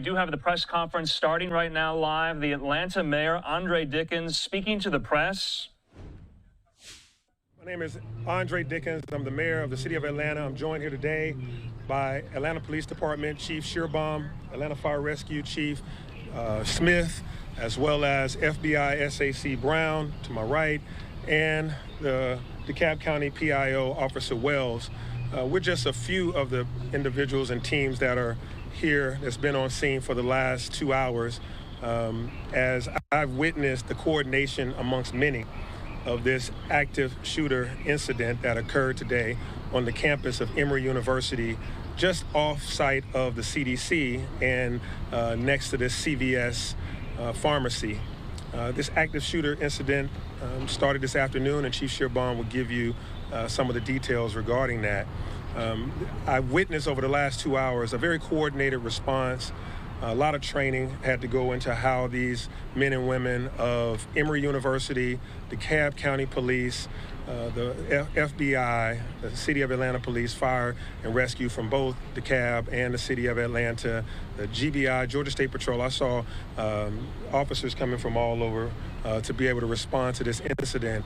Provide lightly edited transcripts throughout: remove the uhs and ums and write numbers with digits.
do have the press conference starting right now live. The Atlanta Mayor Andre Dickens speaking to the press. My name is Andre Dickens. I'm the mayor of the city of Atlanta. I'm joined here today by Atlanta Police Department Chief Shearbaum, Atlanta Fire Rescue Chief Smith, as well as FBI SAC Brown to my right, and the DeKalb County PIO Officer Wells. We're just a few of the individuals and teams that are here that's been on scene for the last 2 hours as I've witnessed the coordination amongst many of this active shooter incident that occurred today on the campus of Emory University, just off site of the CDC and next to this CVS pharmacy. This active shooter incident started this afternoon, and Chief Shearbaum will give you some of the details regarding that. I witnessed over the last 2 hours a very coordinated response. A lot of training had to go into how these men and women of Emory University, DeKalb County Police, the FBI, the City of Atlanta Police, Fire and Rescue from both DeKalb and the City of Atlanta, the GBI, Georgia State Patrol. I saw officers coming from all over to be able to respond to this incident.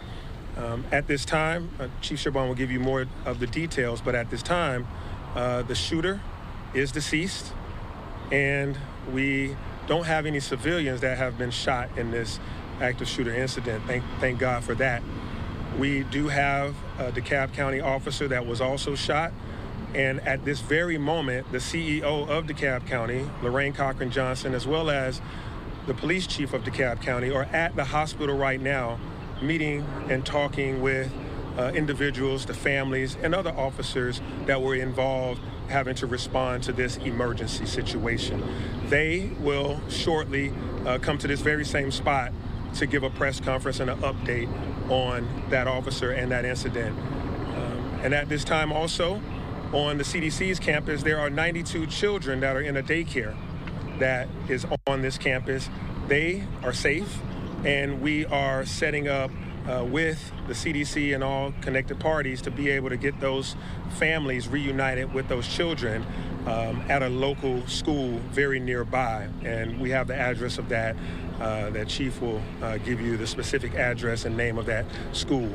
At this time, Chief Shearbaum will give you more of the details, but at this time, the shooter is deceased, and we don't have any civilians that have been shot in this active shooter incident. Thank God for that. We do have a DeKalb County officer that was also shot, and at this very moment, the CEO of DeKalb County, Lorraine Cochran Johnson, as well as the police chief of DeKalb County, are at the hospital right now meeting and talking with individuals, the families, and other officers that were involved having to respond to this emergency situation. They will shortly come to this very same spot to give a press conference and an update on that officer and that incident. And at this time also, on the CDC's campus, there are 92 children that are in a daycare that is on this campus. They are safe, and we are setting up with the CDC and all connected parties to be able to get those families reunited with those children at a local school very nearby. And we have the address of that. That Chief will give you the specific address and name of that school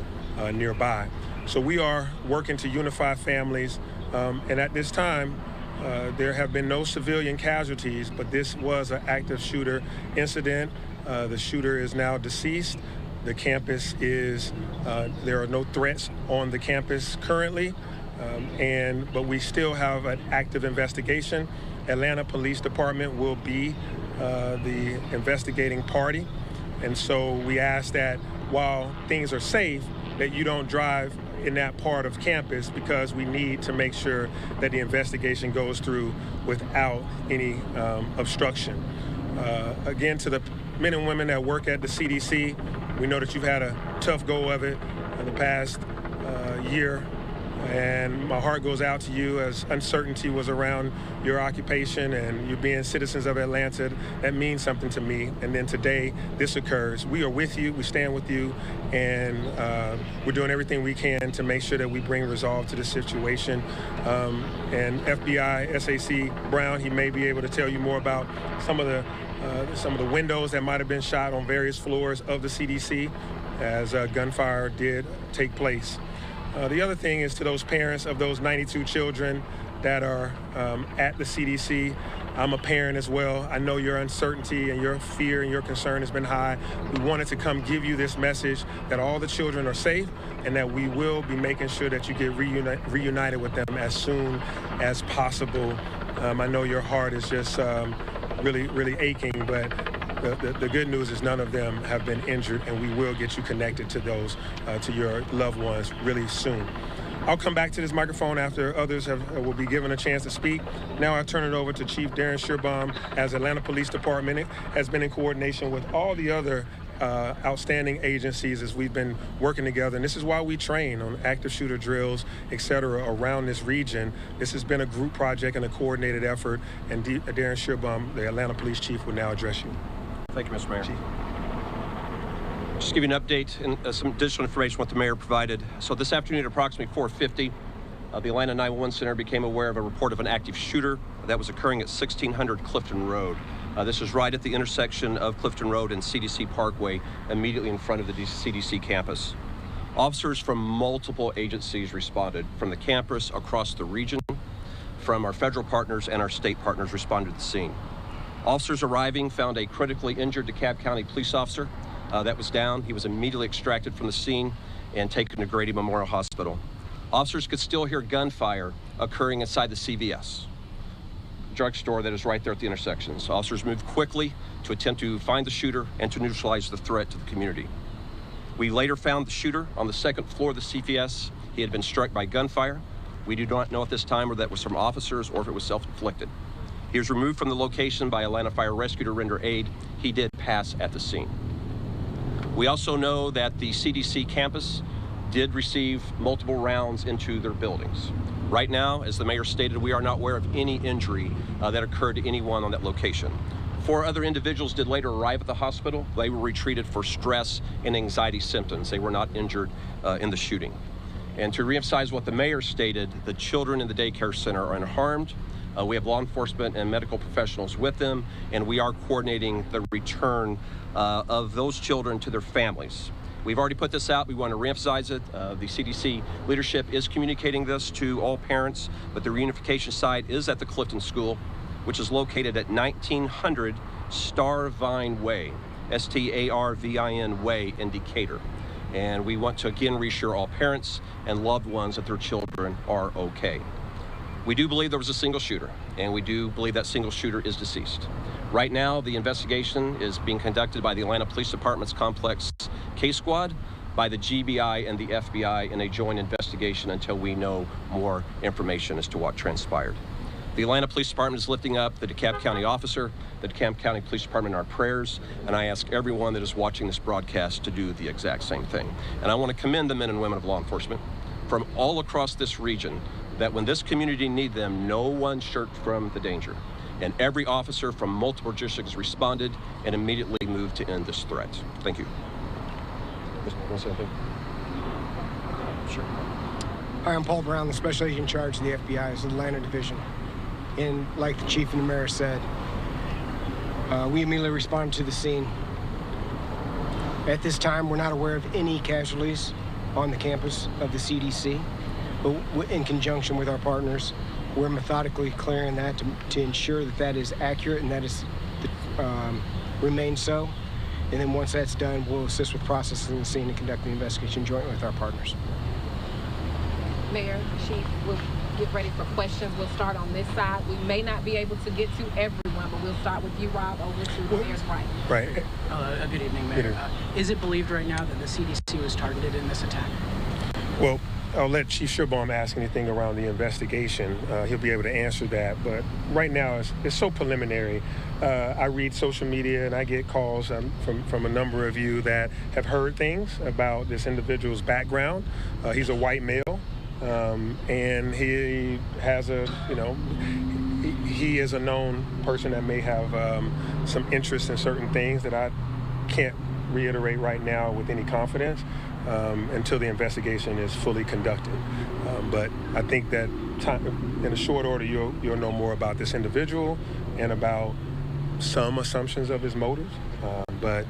nearby. So we are working to unify families, and at this time, there have been no civilian casualties, but this was an active shooter incident. The shooter is now deceased. The campus is, there are no threats on the campus currently, but we still have an active investigation. Atlanta Police Department will be the investigating party. And so we ask that while things are safe, that you don't drive in that part of campus, because we need to make sure that the investigation goes through without any obstruction. Again, to the men and women that work at the CDC, we know that you've had a tough go of it in the past year, and my heart goes out to you as uncertainty was around your occupation and you being citizens of Atlanta. That means something to me. And then today, this occurs. We are with you, we stand with you, and we're doing everything we can to make sure that we bring resolve to the situation. And FBI SAC Brown, he may be able to tell you more about some of the windows that might have been shot on various floors of the CDC as gunfire did take place. The other thing is, to those parents of those 92 children that are at the CDC, I'm a parent as well. I know your uncertainty and your fear and your concern has been high. We wanted to come give you this message that all the children are safe and that we will be making sure that you get reunited with them as soon as possible. I know your heart is just really aching, but the good news is none of them have been injured, and we will get you connected to those, to your loved ones really soon. I'll come back to this microphone after others will be given a chance to speak. Now I turn it over to Chief Darren Shearbaum, as Atlanta Police Department has been in coordination with all the other outstanding agencies as we've been working together. And this is why we train on active shooter drills, et cetera, around this region. This has been a group project and a coordinated effort. And Darren Shearbaum, the Atlanta Police Chief, will now address you. Thank you, Mr. Mayor. Chief. Just give you an update and some additional information what the mayor provided. So this afternoon at approximately 4:50, the Atlanta 911 Center became aware of a report of an active shooter that was occurring at 1600 Clifton Road. This is right at the intersection of Clifton Road and CDC Parkway, immediately in front of the CDC campus. Officers from multiple agencies responded, from the campus, across the region, from our federal partners and our state partners responded to the scene. Officers arriving found a critically injured DeKalb County police officer that was down. He was immediately extracted from the scene and taken to Grady Memorial Hospital. Officers could still hear gunfire occurring inside the CVS drugstore that is right there at the intersections. Officers moved quickly to attempt to find the shooter and to neutralize the threat to the community. We later found the shooter on the second floor of the CVS. He had been struck by gunfire. We do not know at this time whether that was from officers or if it was self-inflicted. He was removed from the location by Atlanta Fire Rescue to render aid. He did pass at the scene. We also know that the CDC campus did receive multiple rounds into their buildings. Right now, as the mayor stated, we are not aware of any injury that occurred to anyone on that location. 4 other individuals did later arrive at the hospital. They were retreated for stress and anxiety symptoms. They were not injured in the shooting. And to reemphasize what the mayor stated, the children in the daycare center are unharmed. We have law enforcement and medical professionals with them, and we are coordinating the return of those children to their families. We've already put this out. We want to reemphasize it. The CDC leadership is communicating this to all parents, but the reunification site is at the Clifton School, which is located at 1900 Starvine Way, Starvin Way in Decatur. And we want to again reassure all parents and loved ones that their children are okay. We do believe there was a single shooter, and we do believe that single shooter is deceased. Right now, the investigation is being conducted by the Atlanta Police Department's Complex Case Squad, by the GBI and the FBI in a joint investigation until we know more information as to what transpired. The Atlanta Police Department is lifting up the DeKalb County officer, the DeKalb County Police Department in our prayers, and I ask everyone that is watching this broadcast to do the exact same thing. And I want to commend the men and women of law enforcement from all across this region that when this community need them, no one shirked from the danger. And every officer from multiple jurisdictions responded and immediately moved to end this threat. Thank you. Want to say anything? Sure. Hi, I'm Paul Brown, the Special Agent in charge of the FBI's Atlanta Division. And like the chief and the mayor said, we immediately responded to the scene. At this time, we're not aware of any casualties on the campus of the CDC, but in conjunction with our partners, we're methodically clearing that to ensure that that is accurate and that is remains so. And then once that's done, we'll assist with processing the scene and conducting the investigation jointly with our partners. Mayor, Chief, we'll get ready for questions. We'll start on this side. We may not be able to get to everyone, but we'll start with you, Rob, over to the mayor's right. Right. Good evening, Mayor. Is it believed right now that the CDC was targeted in this attack? Well, I'll let Chief Shearbaum ask anything around the investigation. He'll be able to answer that. But right now, it's so preliminary. I read social media and I get calls from a number of you that have heard things about this individual's background. He's a white male, and he has he is a known person that may have some interest in certain things that I can't reiterate right now with any confidence. Until the investigation is fully conducted. But I think that in a short order, you'll know more about this individual and about some assumptions of his motives, but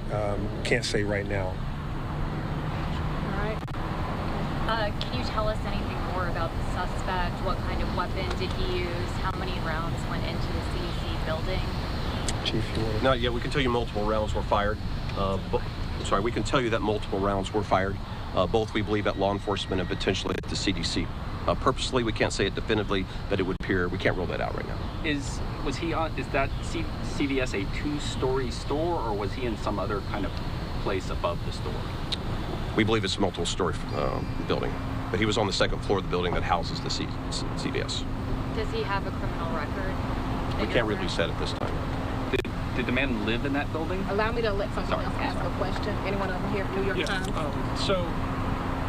can't say right now. All right. Can you tell us anything more about the suspect? What kind of weapon did he use? How many rounds went into the CDC building? Chief, you want to... Not yet. We can tell you multiple rounds were fired. We can tell you that multiple rounds were fired, both we believe at law enforcement and potentially at the CDC. Purposely, we can't say it definitively, but it would appear we can't rule that out right now. Is that CVS a 2-story store, or was he in some other kind of place above the store? We believe it's a multiple-story building, but he was on the second floor of the building that houses the CVS. Does he have a criminal record? We can't release that at this time. Did the man live in that building? Allow me to let someone else ask a question. Anyone over here from New York Times? So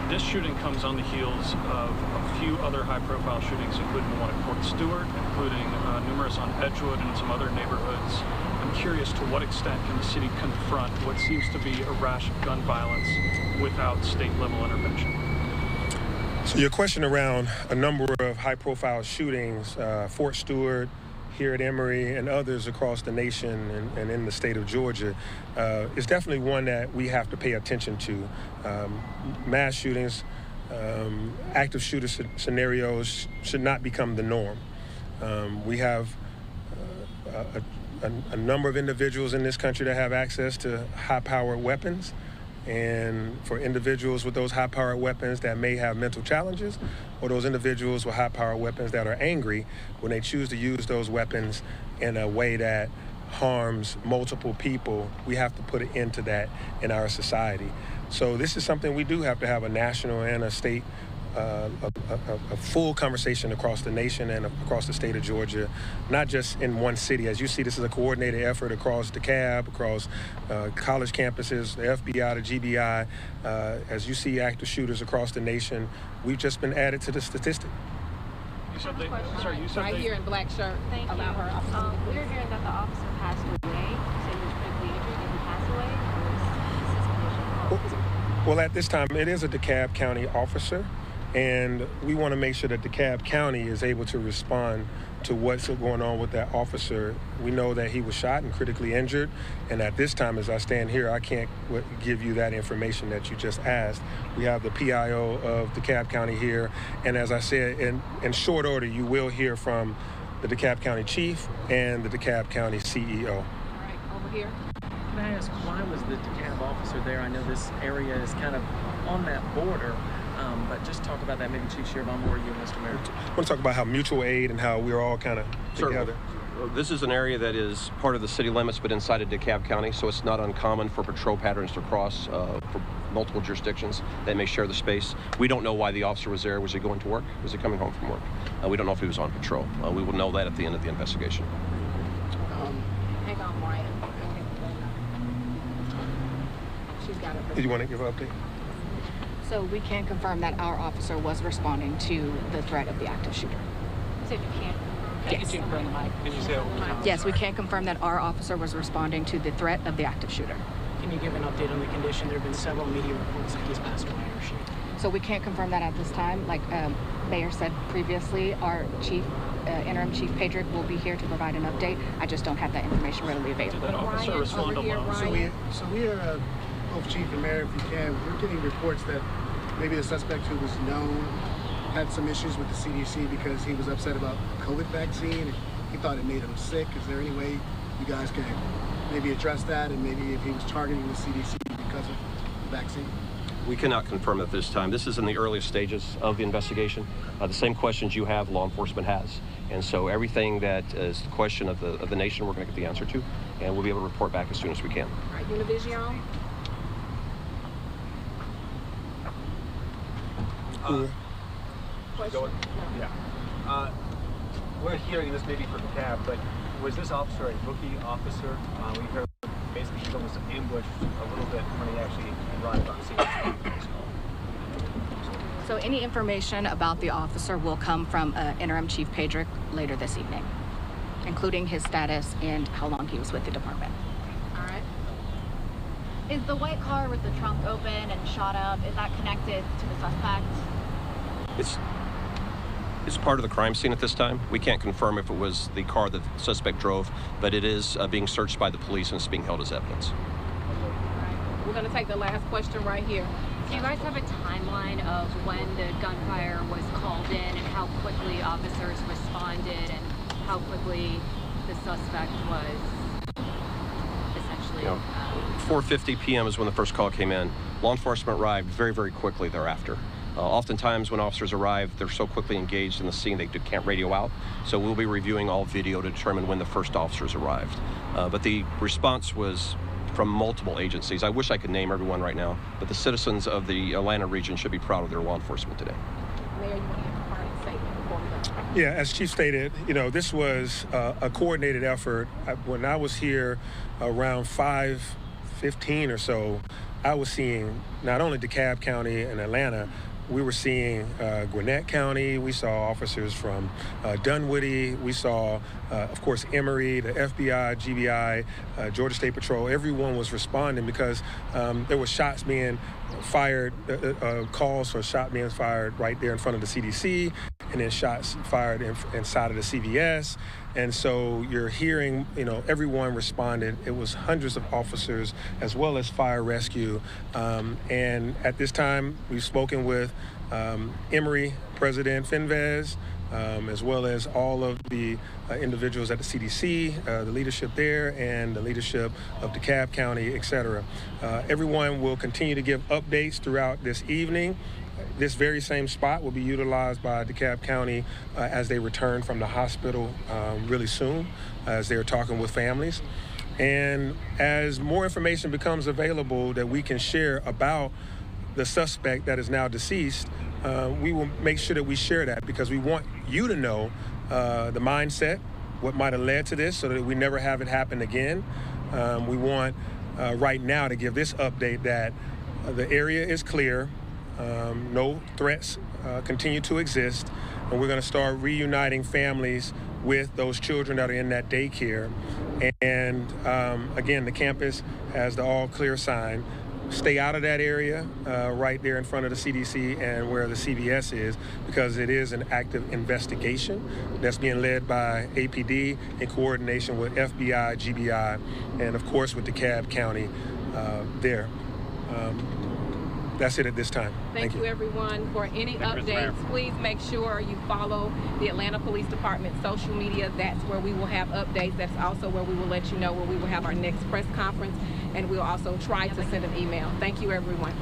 this shooting comes on the heels of a few other high-profile shootings, including the one at Port Stewart, including numerous on Edgewood and some other neighborhoods. I'm curious to what extent can the city confront what seems to be a rash of gun violence without state-level intervention? So your question around a number of high-profile shootings, Fort Stewart, here at Emory, and others across the nation and in the state of Georgia, is definitely one that we have to pay attention to. Mass shootings, active shooter scenarios should not become the norm. We have a number of individuals in this country that have access to high-powered weapons. And for individuals with those high-powered weapons that may have mental challenges, or those individuals with high-powered weapons that are angry, when they choose to use those weapons in a way that harms multiple people, we have to put an end to that in our society. So this is something we do have to have a national and a state, a full conversation across the nation and across the state of Georgia, not just in one city. As you see, this is a coordinated effort across DeKalb, across college campuses, the FBI, the GBI. As you see active shooters across the nation, we've just been added to the statistic. You said they, sorry, you said right they, here in black shirt. Thank you. About her officer. We were hearing that the officer passed away. You said he was critically injured. Did he pass away, or is his condition? Well, at this time, it is a DeKalb County officer. And we want to make sure that DeKalb County is able to respond to what's going on with that officer. We know that he was shot and critically injured. And at this time, as I stand here, I can't give you that information that you just asked. We have the PIO of DeKalb County here. And as I said, in short order, you will hear from the DeKalb County Chief and the DeKalb County CEO. All right, over here. Can I ask, why was the DeKalb officer there? I know this area is kind of on that border. But just talk about that, maybe Chief Shearbomb or you, Mr. Mayor. I want to talk about how mutual aid and how we're all kind of together. This is an area that is part of the city limits, but inside of DeKalb County, so it's not uncommon for patrol patterns to cross for multiple jurisdictions that may share the space. We don't know why the officer was there. Was he going to work? Was he coming home from work? We don't know if he was on patrol. We will know that at the end of the investigation. Hang on, Brian. She's got it. Did you want to give an update? So we can confirm that our officer was responding to the threat of the active shooter. So you can't. Yes. Yes, we can confirm that our officer was responding to the threat of the active shooter. Can you give an update on the condition? There have been several media reports that he's passed away or she. So we can't confirm that at this time. Like Mayor said previously, our interim chief Pedrick will be here to provide an update. I just don't have that information readily available. Did that officer Ryan, respond over here, alone? So we are, both Chief and Mayor, if you can, we're getting reports that maybe the suspect who was known had some issues with the CDC because he was upset about COVID vaccine. He thought it made him sick. Is there any way you guys can maybe address that, and maybe if he was targeting the CDC because of the vaccine? We cannot confirm at this time. This is in the earliest stages of the investigation. The same questions you have, law enforcement has. And so everything that is the question of the nation, we're going to get the answer to, and we'll be able to report back as soon as we can. All right, Univision. Yeah. We're hearing this maybe for DeKalb, but was this officer a rookie officer? We heard basically he was almost ambushed a little bit when he actually arrived on scene. So any information about the officer will come from interim chief Pedrick later this evening, including his status and how long he was with the department. All right. Is the white car with the trunk open and shot up, is that connected to the suspect? It's part of the crime scene at this time. We can't confirm if it was the car that the suspect drove, but it is being searched by the police and it's being held as evidence. All right. We're going to take the last question right here. Do you guys have a timeline of when the gunfire was called in and how quickly officers responded and how quickly the suspect was essentially... 4:50 p.m. is when the first call came in. Law enforcement arrived very, very quickly thereafter. Oftentimes when officers arrive, they're so quickly engaged in the scene they can't radio out. So we'll be reviewing all video to determine when the first officers arrived. But the response was from multiple agencies. I wish I could name everyone right now, but the citizens of the Atlanta region should be proud of their law enforcement today. Mayor, you want to give a parting statement before we go? Yeah, as Chief stated, this was a coordinated effort. When I was here around 5:15 or so, I was seeing not only DeKalb County and Atlanta, we were seeing Gwinnett County, we saw officers from Dunwoody, we saw, of course, Emory, the FBI, GBI, Georgia State Patrol. Everyone was responding because there were shots being fired, calls for shot being fired right there in front of the CDC, and then shots fired inside of the CVS. And so you're hearing, everyone responded. It was hundreds of officers as well as fire rescue. And at this time, we've spoken with Emory President Finvez, as well as all of the individuals at the CDC, the leadership there, and the leadership of DeKalb County, et cetera. Everyone will continue to give updates throughout this evening. This very same spot will be utilized by DeKalb County as they return from the hospital really soon, as they're talking with families. And as more information becomes available that we can share about the suspect that is now deceased, we will make sure that we share that, because we want you to know the mindset, what might have led to this, so that we never have it happen again. We want right now to give this update that the area is clear, no threats continue to exist, and we're going to start reuniting families with those children that are in that daycare. And again, the campus has the all clear sign. Stay out of that area right there in front of the CDC and where the CVS is, because it is an active investigation that's being led by APD in coordination with FBI, GBI, and of course with DeKalb County there. That's it at this time. Thank you, everyone. For any updates, please make sure you follow the Atlanta Police Department social media. That's where we will have updates. That's also where we will let you know where we will have our next press conference, and we'll also try to send an email. Thank you, everyone.